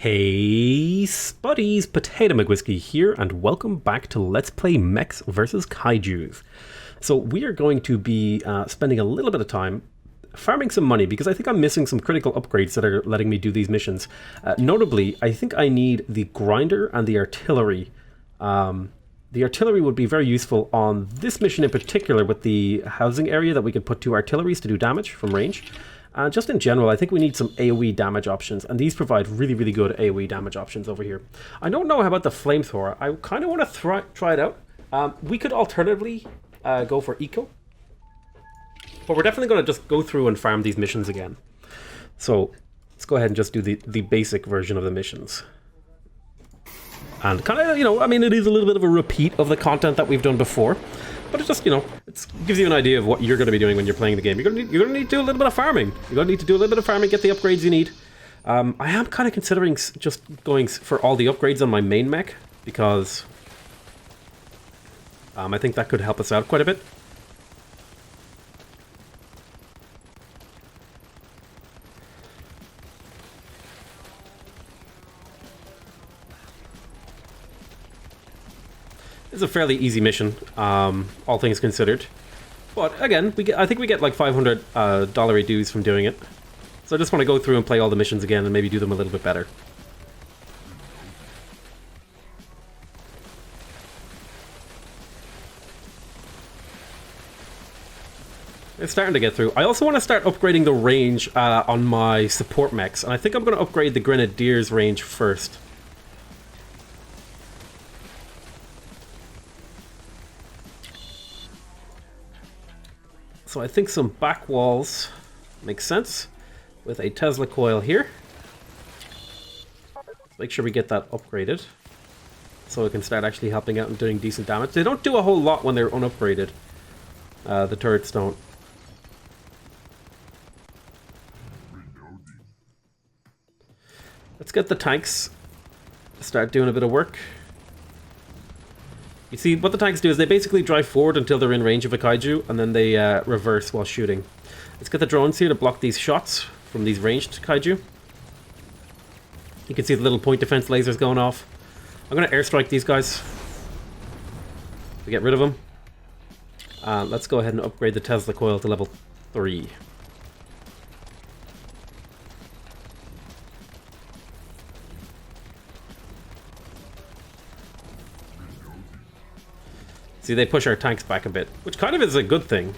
Hey Spuddies, PotatoMcWhiskey here, and welcome back to Let's Play Mechs versus Kaijus. So we are going to be spending a little bit of time farming some money, because I think I'm missing some critical upgrades that are letting me do these missions. Notably, I think I need the grinder and the artillery. The artillery would be very useful on this mission in particular, with the housing area that we could put two artilleries to do damage from range. Just in general, I think we need some AoE damage options, and these provide really, really good AoE damage options over here. I don't know about the flamethrower. I kind of want to try it out. We could alternatively go for eco, but we're definitely going to just go through and farm these missions again. So let's go ahead and just do the basic version of the missions. And kind of, I mean, it is a little bit of a repeat of the content that we've done before. But it just, it gives you an idea of what you're going to be doing when you're playing the game. You're going to need to do a little bit of farming. You're going to need to do a little bit of farming, get the upgrades you need. I am kind of considering just going for all the upgrades on my main mech, because I think that could help us out quite a bit. It's a fairly easy mission, all things considered. But again, I think we get like $500 dues from doing it. So I just want to go through and play all the missions again and maybe do them a little bit better. It's starting to get through. I also want to start upgrading the range on my support mechs, and I think I'm going to upgrade the Grenadier's range first. So I think some back walls make sense with a Tesla coil here. Let's make sure we get that upgraded so it can start actually helping out and doing decent damage. They don't do a whole lot when they're unupgraded. The turrets don't. Let's get the tanks to start doing a bit of work. You see, what the tanks do is they basically drive forward until they're in range of a kaiju, and then they reverse while shooting. Let's get the drones here to block these shots from these ranged kaiju. You can see the little point defense lasers going off. I'm going to airstrike these guys to get rid of them. Let's go ahead and upgrade the Tesla coil to level 3. See, they push our tanks back a bit, which kind of is a good thing.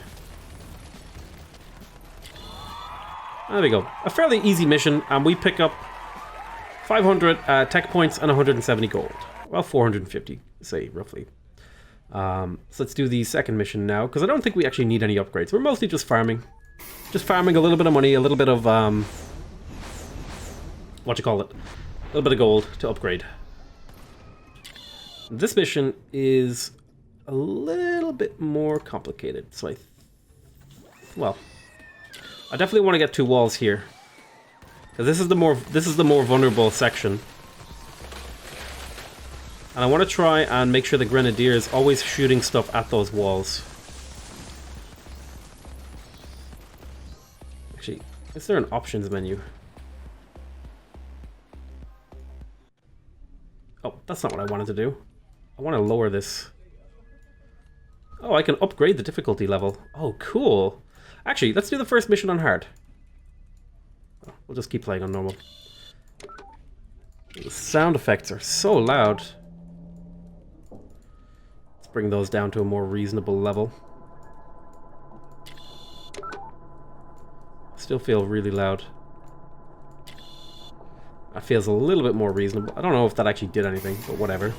There we go. A fairly easy mission, and we pick up 500 tech points and 170 gold. Well, 450, say, roughly. So let's do the second mission now, because I don't think we actually need any upgrades. We're mostly just farming. Just farming a little bit of money, a little bit of, a little bit of gold to upgrade. This mission is a little bit more complicated, so I definitely want to get two walls here, because this is the more vulnerable section, and I want to try and make sure the Grenadier is always shooting stuff at those walls. Actually, is there an options menu? Oh, that's not what I wanted to do. I want to lower this. Oh, I can upgrade the difficulty level. Oh, cool. Actually, let's do the first mission on hard. Oh, we'll just keep playing on normal. The sound effects are so loud. Let's bring those down to a more reasonable level. Still feel really loud. That feels a little bit more reasonable. I don't know if that actually did anything, but whatever.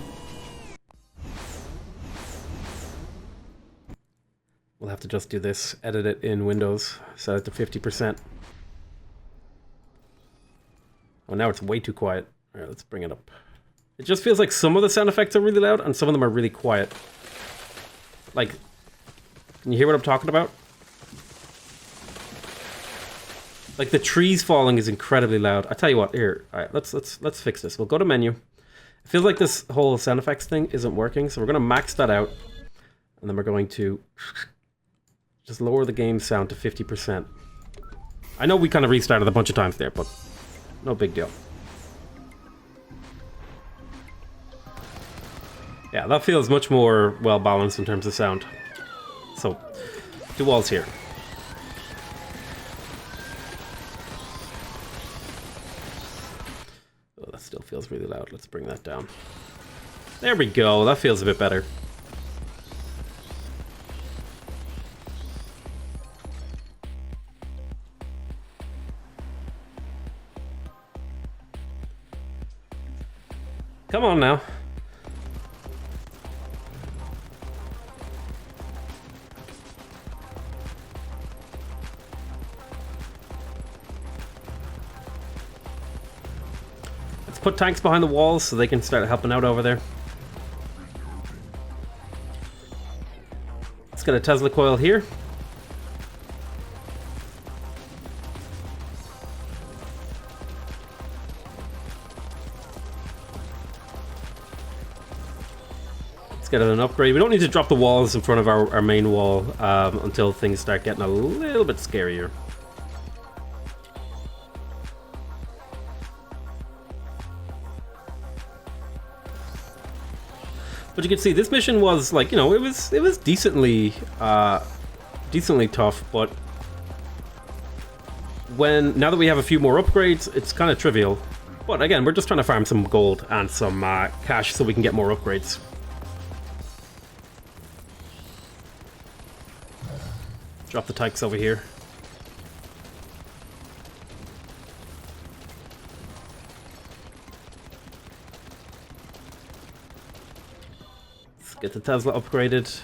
We'll have to just do this, edit it in Windows, set it to 50%. Oh, now it's way too quiet. All right, let's bring it up. It just feels like some of the sound effects are really loud and some of them are really quiet. Like, can you hear what I'm talking about? Like the trees falling is incredibly loud. I tell you what, here, all right, let's fix this. We'll go to menu. It feels like this whole sound effects thing isn't working, so we're gonna max that out, and then we're going to just lower the game sound to 50%. I know we kind of restarted a bunch of times there, but no big deal. Yeah, that feels much more well balanced in terms of sound. So, 2 walls here. Oh, that still feels really loud. Let's bring that down. There we go. That feels a bit better. Come on now. Let's put tanks behind the walls so they can start helping out over there. Let's get a Tesla coil here. Get an upgrade. We don't need to drop the walls in front of our main wall until things start getting a little bit scarier. But you can see this mission was like, you know, it was decently tough, but now that we have a few more upgrades, it's kind of trivial. But again, we're just trying to farm some gold and some cash so we can get more upgrades. Drop the tanks over here. Let's get the Tesla upgraded.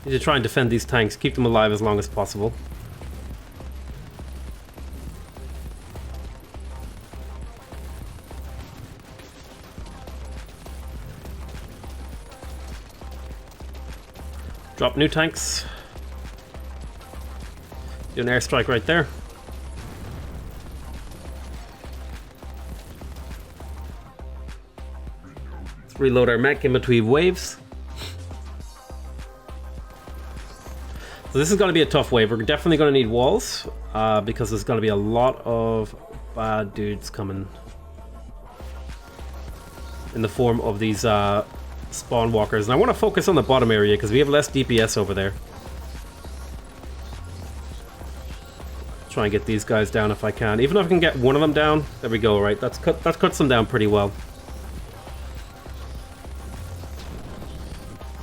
Need to try and defend these tanks, keep them alive as long as possible. Drop new tanks. Do an airstrike right there. Let's reload our mech in between waves. So this is going to be a tough wave. We're definitely going to need walls because there's going to be a lot of bad dudes coming in the form of these spawn walkers. And I want to focus on the bottom area because we have less DPS over there. Try and get these guys down if I can. Even if I can get one of them down, there we go. Right, that cuts them down pretty well.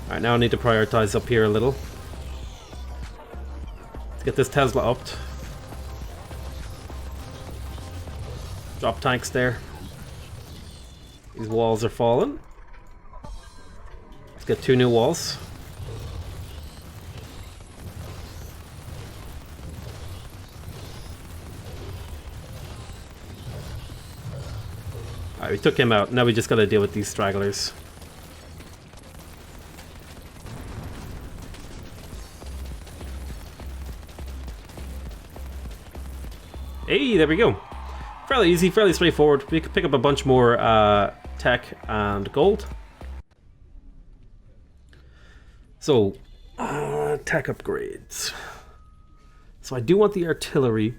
All right, now I need to prioritize up here a little. Get this Tesla upped. Drop tanks there. These walls are falling. Let's get 2 new walls. Alright, we took him out. Now we just gotta deal with these stragglers. Hey, there we go. Fairly easy, fairly straightforward. We could pick up a bunch more tech and gold. So, tech upgrades. So I do want the artillery.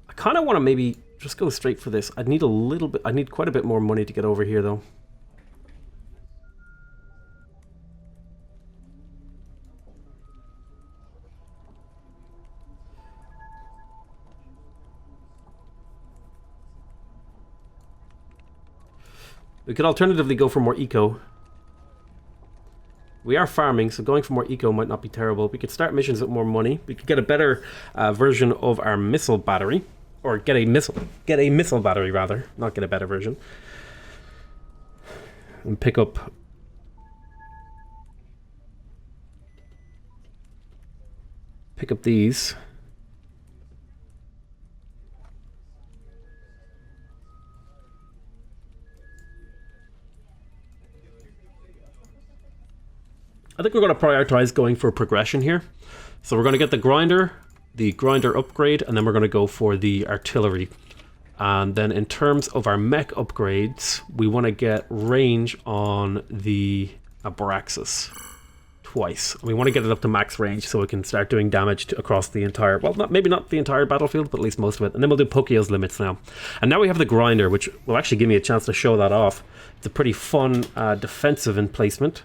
I kind of want to maybe just go straight for this. I'd need a little bit, I need quite a bit more money to get over here though. We could alternatively go for more eco. We are farming, so going for more eco might not be terrible. We could start missions with more money. We could get a better version of our missile battery. Or get a missile battery rather, not get a better version. And pick up these. I think we're going to prioritize going for progression here. So we're going to get the grinder upgrade, and then we're going to go for the artillery And then in terms of our mech upgrades, we want to get range on the Abraxas twice. And we want to get it up to max range so it can start doing damage across the entire, well, maybe not the entire battlefield, but at least most of it. And then we'll do Pokio's limits now. And now we have the grinder, which will actually give me a chance to show that off. It's a pretty fun defensive emplacement.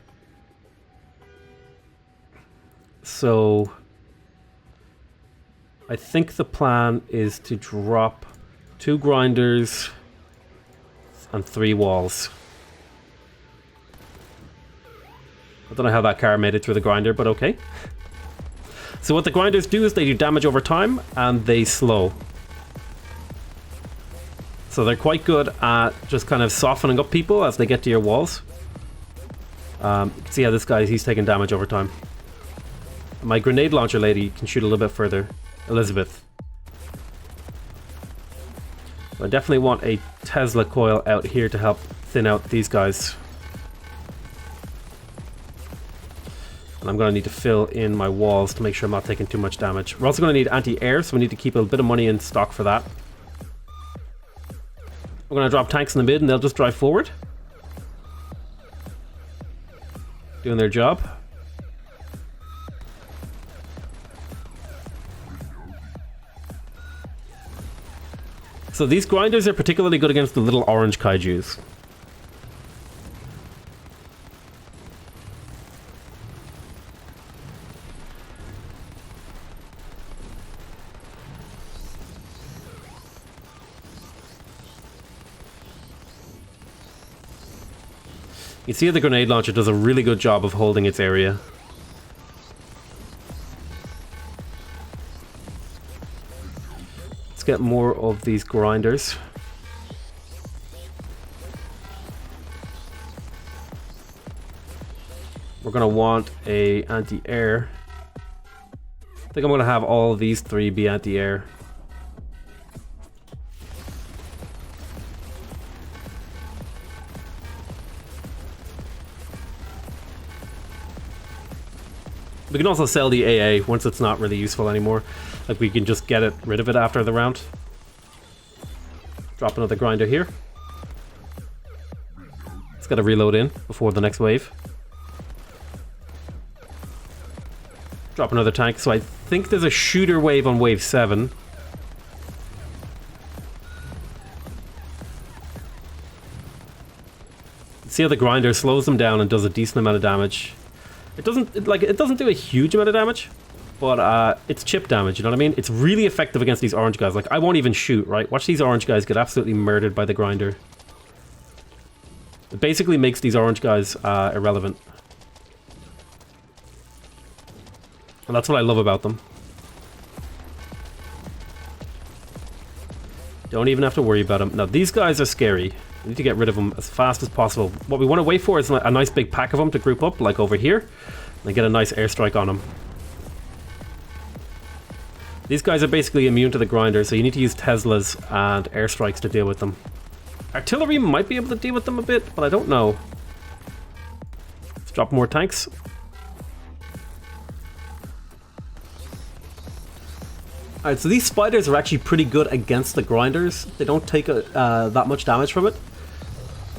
So I think the plan is to drop 2 grinders and 3 walls. I don't know how that car made it through the grinder, but okay. So what the grinders do is they do damage over time and they slow. So they're quite good at just kind of softening up people as they get to your walls. You can see how this guy, he's taking damage over time. My grenade launcher lady can shoot a little bit further. Elizabeth. I definitely want a Tesla coil out here to help thin out these guys. And I'm going to need to fill in my walls to make sure I'm not taking too much damage. We're also going to need anti-air, so we need to keep a bit of money in stock for that. We're going to drop tanks in the mid and they'll just drive forward. Doing their job. So these grinders are particularly good against the little orange kaijus. You see the grenade launcher does a really good job of holding its area. Let's get more of these grinders. We're going to want a anti-air. I think I'm going to have all of these 3 be anti-air. We can also sell the AA once it's not really useful anymore. Like, we can just get rid of it after the round. Drop another grinder here. It's got to reload in before the next wave. Drop another tank. So I think there's a shooter wave on wave 7. See how the grinder slows them down and does a decent amount of damage. It doesn't do a huge amount of damage, but it's chip damage, you know what I mean? It's really effective against these orange guys. Like, I won't even shoot, right? Watch these orange guys get absolutely murdered by the grinder. It basically makes these orange guys irrelevant. And that's what I love about them. Don't even have to worry about them. Now, these guys are scary. We need to get rid of them as fast as possible. What we want to wait for is a nice big pack of them to group up, like over here, and get a nice airstrike on them. These guys are basically immune to the grinder, so you need to use Teslas and airstrikes to deal with them. Artillery might be able to deal with them a bit, but I don't know. Let's drop more tanks. Alright, so these spiders are actually pretty good against the grinders. They don't take that much damage from it.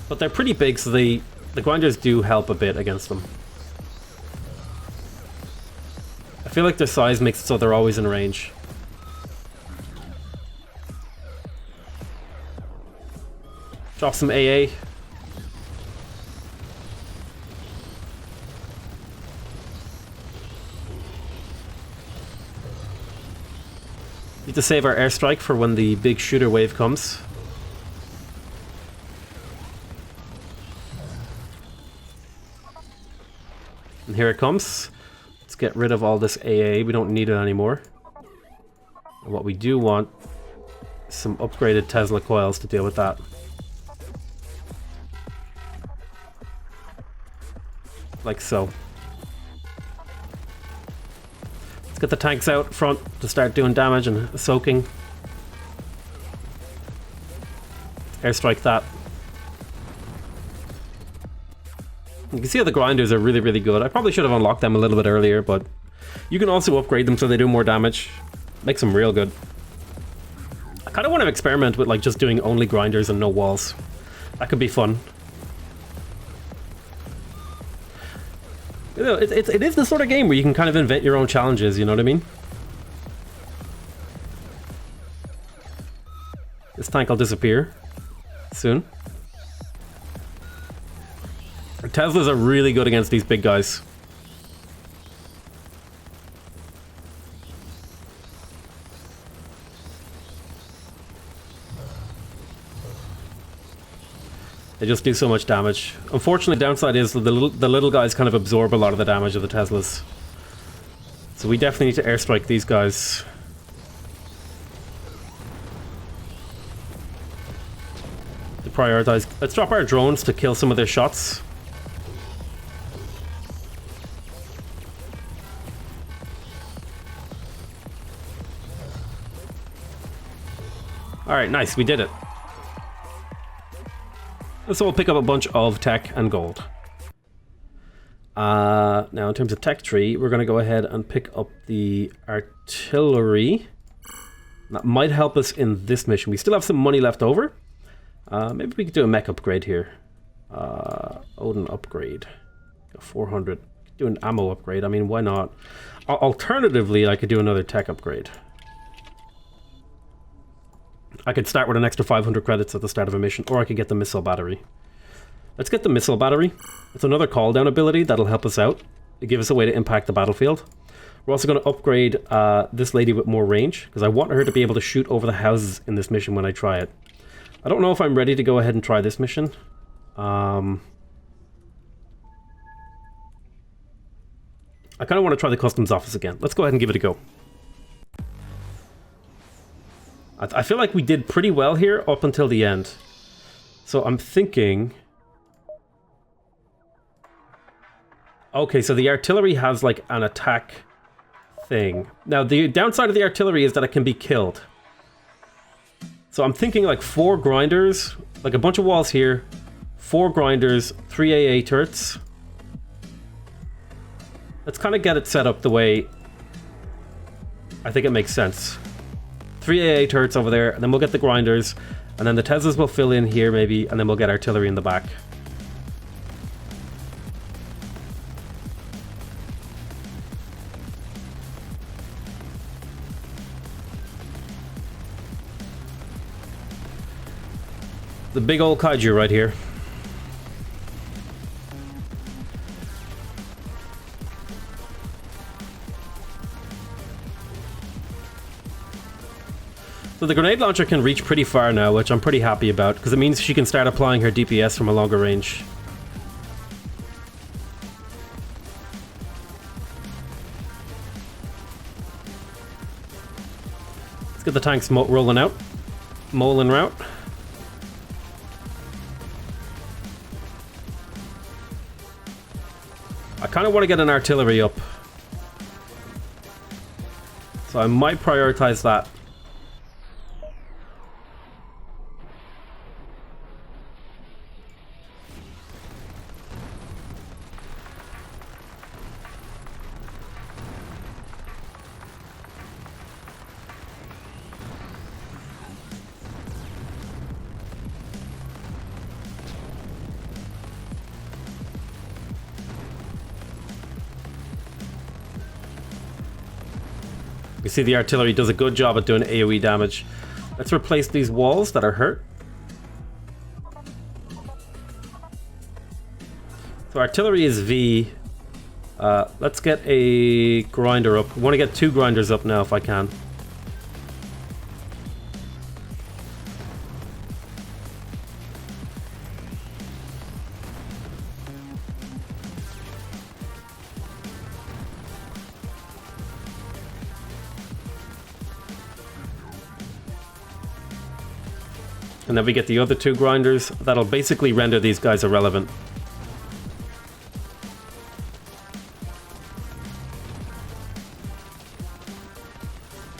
But they're pretty big, so the grinders do help a bit against them. I feel like their size makes it so they're always in range. Drop some AA. Need to save our airstrike for when the big shooter wave comes. And here it comes. Let's get rid of all this AA. We don't need it anymore. And what we do want is some upgraded Tesla coils to deal with that. Like so. Let's get the tanks out front to start doing damage and soaking. Airstrike that. You can see how the grinders are really, really good. I probably should have unlocked them a little bit earlier, but you can also upgrade them so they do more damage. Makes them real good. kind of want to experiment with like just doing only grinders and no walls. That could be fun. You know, it is the sort of game where you can kind of invent your own challenges, you know what I mean? This tank will disappear soon. Teslas are really good against these big guys. They just do so much damage. Unfortunately, the downside is that the little guys kind of absorb a lot of the damage of the Teslas. So we definitely need to airstrike these guys. To prioritize. Let's drop our drones to kill some of their shots. Alright, nice, we did it. So we'll pick up a bunch of tech and gold. Now in terms of tech tree, we're going to go ahead and pick up the artillery. That might help us in this mission. We still have some money left over. Maybe we could do a mech upgrade here. Odin upgrade. 400. Do an ammo upgrade. I mean, why not? Alternatively, I could do another tech upgrade. I could start with an extra 500 credits at the start of a mission, or I could get the missile battery. Let's get the missile battery. It's another call down ability that'll help us out. It'll give us a way to impact the battlefield. We're also going to upgrade this lady with more range, because I want her to be able to shoot over the houses in this mission when I try it. I don't know if I'm ready to go ahead and try this mission. I kind of want to try the customs office again. Let's go ahead and give it a go. I feel like we did pretty well here up until the end. So I'm thinking... Okay, so the artillery has like an attack thing. Now the downside of the artillery is that it can be killed. So I'm thinking like 4 grinders, like a bunch of walls here, 4 grinders, 3 AA turrets. Let's kind of get it set up the way I think it makes sense. 3 AA turrets over there, and then we'll get the grinders, and then the Teslas will fill in here maybe, and then we'll get artillery in the back. The big old Kaiju right here. So the grenade launcher can reach pretty far now, which I'm pretty happy about, because it means she can start applying her DPS from a longer range. Let's get the tanks rolling out. Molen route. I kind of want to get an artillery up. So I might prioritize that. You see the artillery does a good job at doing AoE damage. Let's replace these walls that are hurt. So artillery is V. Let's get a grinder up. I want to get 2 grinders up now if I can. And then we get the other 2 grinders. That'll basically render these guys irrelevant.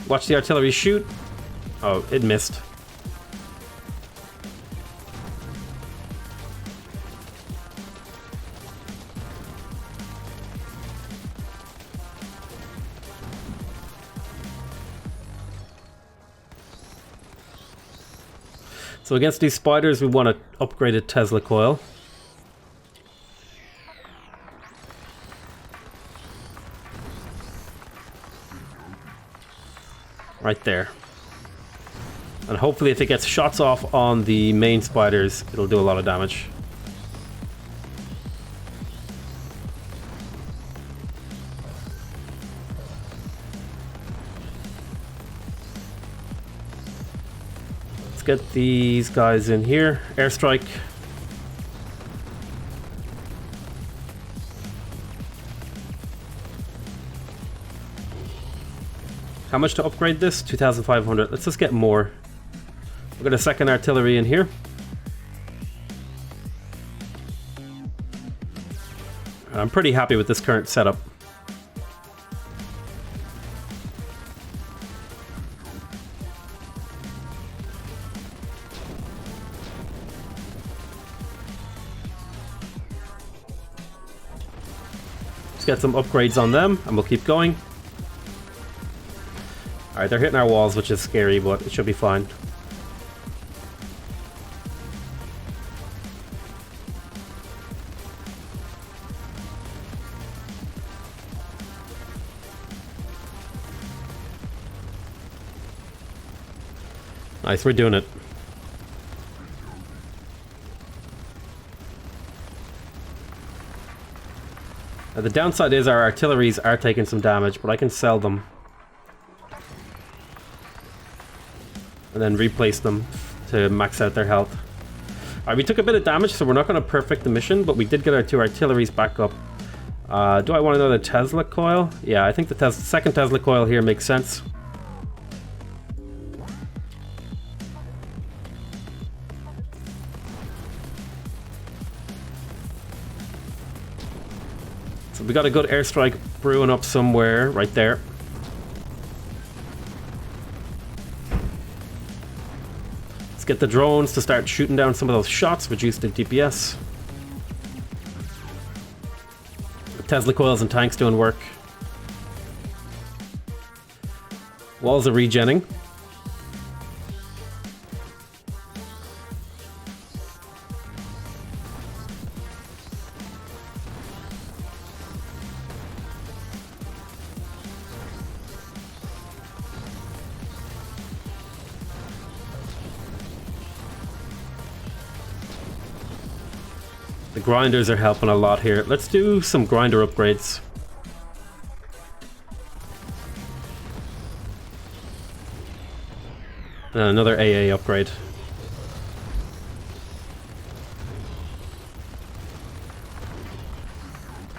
Watch the artillery shoot. Oh, it missed. So against these spiders, we want to upgrade a Tesla coil. Right there. And hopefully if it gets shots off on the main spiders, it'll do a lot of damage. Let's get these guys in here. Airstrike. How much to upgrade this? 2,500. Let's just get more. We've got a second artillery in here. I'm pretty happy with this current setup. Let's get some upgrades on them and we'll keep going. Alright, they're hitting our walls, which is scary, but it should be fine. Nice, we're doing it. Now, the downside is our artilleries are taking some damage, but I can sell them. And then replace them to max out their health. Alright, we took a bit of damage, so we're not going to perfect the mission, but we did get our 2 artilleries back up. Do I want another Tesla coil? Yeah, I think the second Tesla coil here makes sense. So we got a good airstrike brewing up somewhere, right there. Let's get the drones to start shooting down some of those shots, reduce the DPS. The Tesla coils and tanks doing work. Walls are regenning. The grinders are helping a lot here. Let's do some grinder upgrades. And another AA upgrade.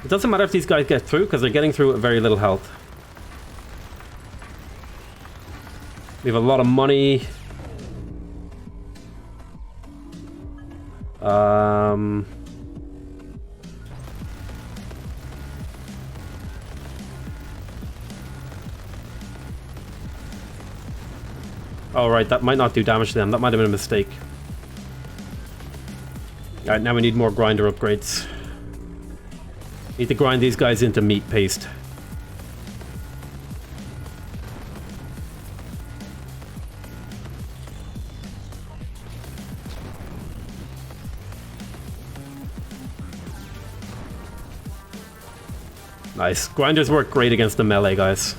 It doesn't matter if these guys get through, because they're getting through with very little health. We have a lot of money. Oh, right, that might not do damage to them. That might have been a mistake. Alright, now we need more grinder upgrades. Need to grind these guys into meat paste. Nice. Grinders work great against the melee guys.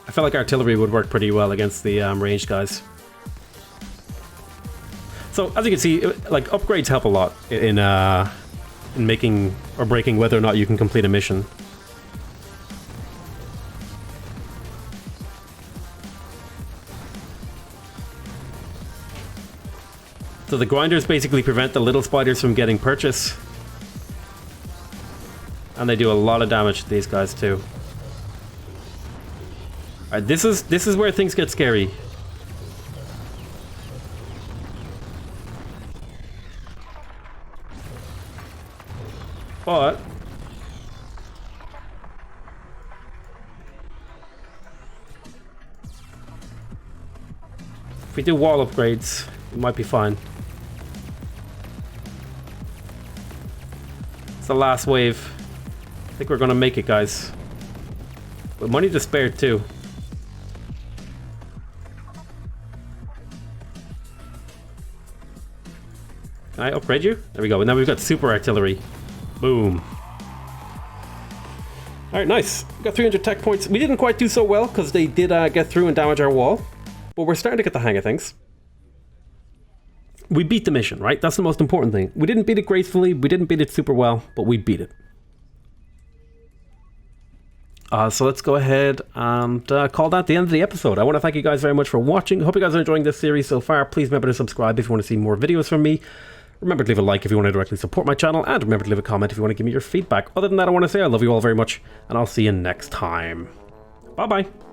I felt like artillery would work pretty well against the ranged guys. So as you can see, like upgrades help a lot in making or breaking whether or not you can complete a mission. So the grinders basically prevent the little spiders from getting purchase. And they do a lot of damage to these guys too. Alright, this is where things get scary. But if we do wall upgrades, it might be fine. It's the last wave. I think we're gonna make it, guys. But money to spare too. Can I upgrade you? There we go. And now we've got super artillery. Boom. Alright, nice. We got 300 tech points. We didn't quite do so well because they did get through and damage our wall. But we're starting to get the hang of things. We beat the mission, right? That's the most important thing. We didn't beat it gracefully. We didn't beat it super well, but we beat it. So let's go ahead and call that the end of the episode. I want to thank you guys very much for watching. Hope you guys are enjoying this series so far. Please remember to subscribe if you want to see more videos from me. Remember to leave a like if you want to directly support my channel, and remember to leave a comment if you want to give me your feedback. Other than that, I want to say I love you all very much, and I'll see you next time. Bye-bye.